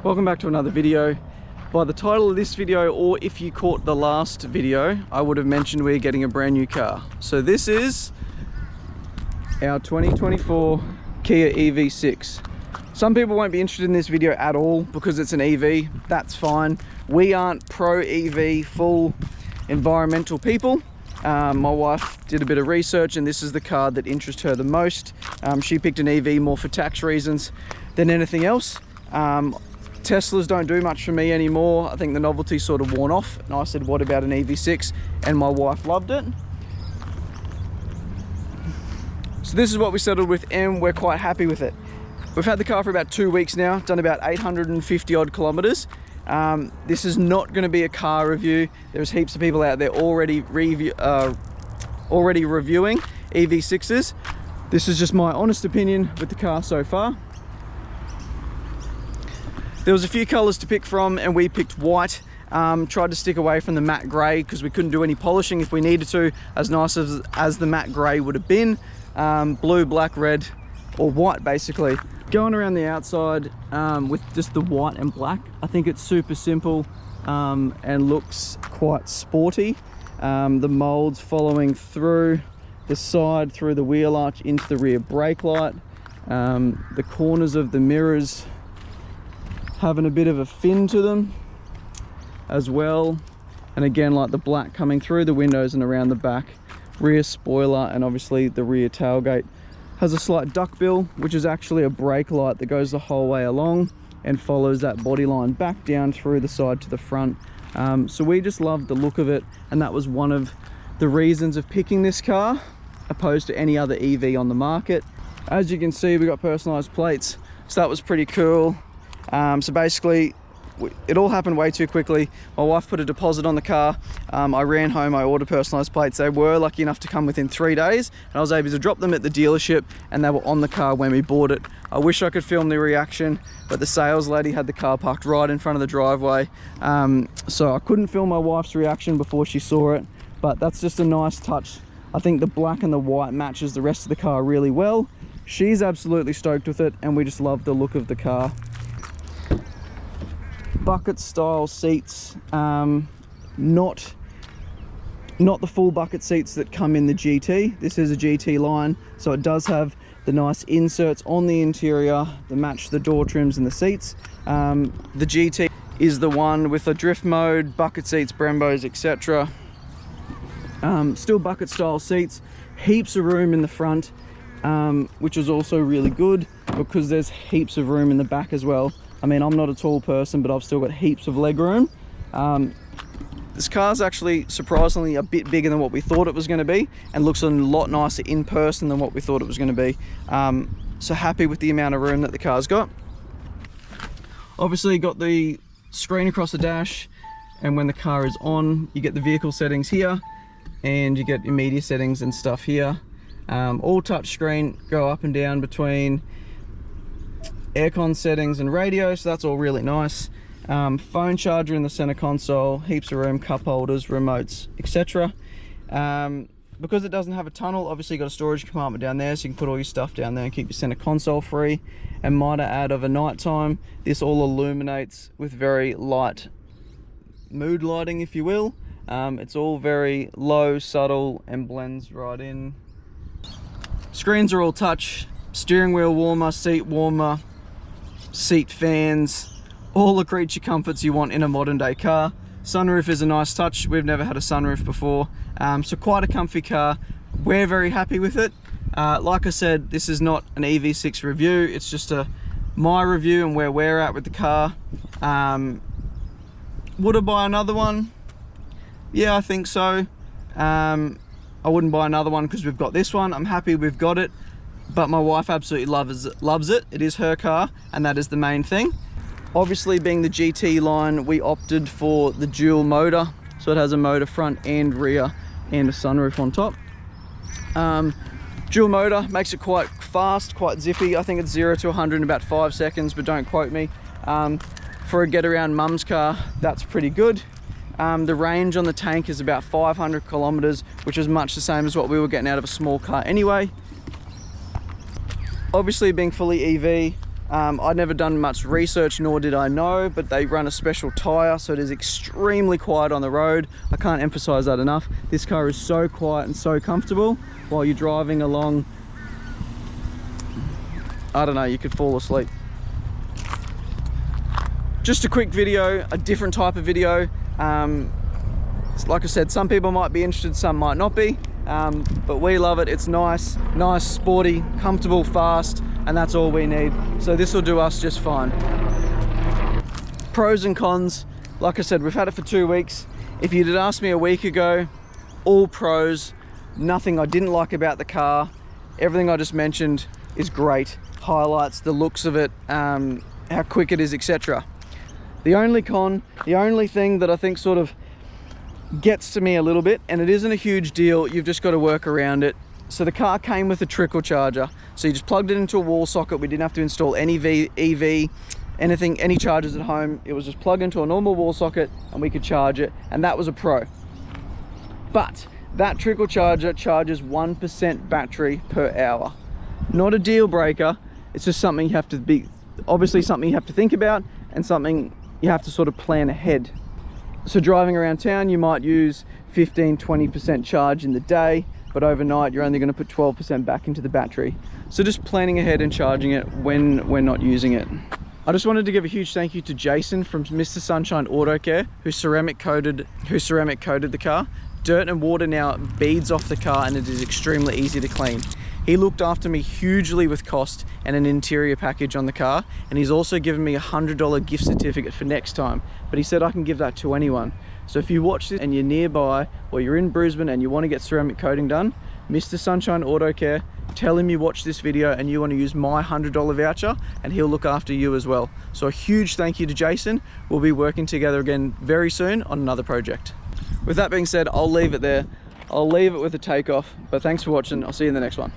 Welcome back to another video. By the title of this video, or if you caught the last video, I would have mentioned we're getting a brand new car. So this is our 2024 Kia EV6. Some people won't be interested in this video at all because it's an EV. That's fine. We aren't pro EV, full environmental people. My wife did a bit of research and this is the car that interests her the most. She picked an EV more for tax reasons than anything else. Teslas don't do much for me anymore. I think the novelty's sort of worn off. And I said, what about an EV6? And my wife loved it. So this is what we settled with and we're quite happy with it. We've had the car for about 2 weeks now, done about 850 odd kilometers. This is not going to be a car review. There's heaps of people out there already reviewing EV6s. This is just my honest opinion with the car so far. There was a few colors to pick from and we picked white. Tried to stick away from the matte gray because we couldn't do any polishing if we needed to, as nice as the matte gray would have been. Blue, black, red, or white basically. Going around the outside with just the white and black, I think it's super simple and looks quite sporty. The molds following through the side, through the wheel arch into the rear brake light. The corners of the mirrors having a bit of a fin to them as well. And again, like the black coming through the windows and around the back. Rear spoiler and obviously the rear tailgate has a slight duckbill, which is actually a brake light that goes the whole way along and follows that body line back down through the side to the front. So we just loved the look of it, and that was one of the reasons of picking this car opposed to any other EV on the market. As you can see, we got personalized plates, so that was pretty cool. So basically it all happened way too quickly. My wife put a deposit on the car. I ran home, I ordered personalized plates. They were lucky enough to come within 3 days and I was able to drop them at the dealership and they were on the car when we bought it. I wish I could film the reaction, but the sales lady had the car parked right in front of the driveway. So I couldn't film my wife's reaction before she saw it, but that's just a nice touch. I think the black and the white matches the rest of the car really well. She's absolutely stoked with it and we just love the look of the car. Bucket style seats, not the full bucket seats that come in the GT. This is a GT line, so it does have the nice inserts on the interior that match the door trims and the seats. The GT is the one with a drift mode, bucket seats, Brembos, etc. Still bucket style seats, heaps of room in the front, which is also really good because there's heaps of room in the back as well. I mean, I'm not a tall person, but I've still got heaps of leg room. This car's actually surprisingly a bit bigger than what we thought it was going to be and looks a lot nicer in person than what we thought it was going to be. So happy with the amount of room that the car's got. Obviously got the screen across the dash, and when the car is on, you get the vehicle settings here and you get your media settings and stuff here. All touch screen, go up and down between aircon settings and radio, so that's all really nice. Phone charger in the center console, heaps of room, cup holders, remotes, etc. Because it doesn't have a tunnel, obviously you've got a storage compartment down there, so you can put all your stuff down there and keep your center console free. And might I add, of a night time, this all illuminates with very light mood lighting, if you will. It's all very low, subtle, and blends right in. Screens are all touch, steering wheel warmer, seat warmer, seat fans, all the creature comforts you want in a modern day car. Sunroof is a nice touch. We've never had a sunroof before, so quite a comfy car. We're very happy with it. Like I said, this is not an EV6 review, it's just my review and where we're at with the car. Would I buy another one? Yeah, I think so. I wouldn't buy another one because we've got this one. I'm happy we've got it. But my wife absolutely loves it. It is her car, and that is the main thing. Obviously, being the GT line, we opted for the dual motor. So it has a motor front and rear and a sunroof on top. Dual motor makes it quite fast, quite zippy. I think it's 0 to 100 in about 5 seconds, but don't quote me. For a get around mum's car, that's pretty good. The range on the tank is about 500 kilometers, which is much the same as what we were getting out of a small car anyway. Obviously, being fully EV, I'd never done much research, nor did I know, but they run a special tyre, so it is extremely quiet on the road. I can't emphasize that enough. This car is so quiet and so comfortable while you're driving along. I don't know, you could fall asleep. Just a quick video, a different type of video. Like I said, some people might be interested, some might not be, but we love it. It's nice, sporty, comfortable, fast, and that's all we need. So this will do us just fine. Pros and cons, like I said, we've had it for 2 weeks. If you'd had asked me a week ago, all pros, nothing I didn't like about the car. Everything I just mentioned is great. Highlights, the looks of it, how quick it is, etc. The only con, the only thing that I think sort of gets to me a little bit, and it isn't a huge deal, you've just got to work around it. So the car came with a trickle charger. So you just plugged it into a wall socket. We didn't have to install any EV, anything, any chargers at home. It was just plugged into a normal wall socket and we could charge it. And that was a pro. But that trickle charger charges 1% battery per hour. Not a deal breaker. It's just something you have to be, obviously something you have to think about, and something you have to sort of plan ahead. So driving around town, you might use 15-20% charge in the day, but overnight you're only going to put 12% back into the battery. So just planning ahead and charging it when we're not using it. I just wanted to give a huge thank you to Jason from Mr. Sunshine Auto Care, who ceramic coated the car. Dirt and water now beads off the car, and it is extremely easy to clean. He looked after me hugely with cost and an interior package on the car, and he's also given me a $100 gift certificate for next time, but he said I can give that to anyone. So if you watch this and you're nearby, or you're in Brisbane and you want to get ceramic coating done, Mr. Sunshine Auto Care, tell him you watch this video and you want to use my $100 voucher, and he'll look after you as well. So a huge thank you to Jason. We'll be working together again very soon on another project. With that being said, I'll leave it there. I'll leave it with a takeoff, but thanks for watching. I'll see you in the next one.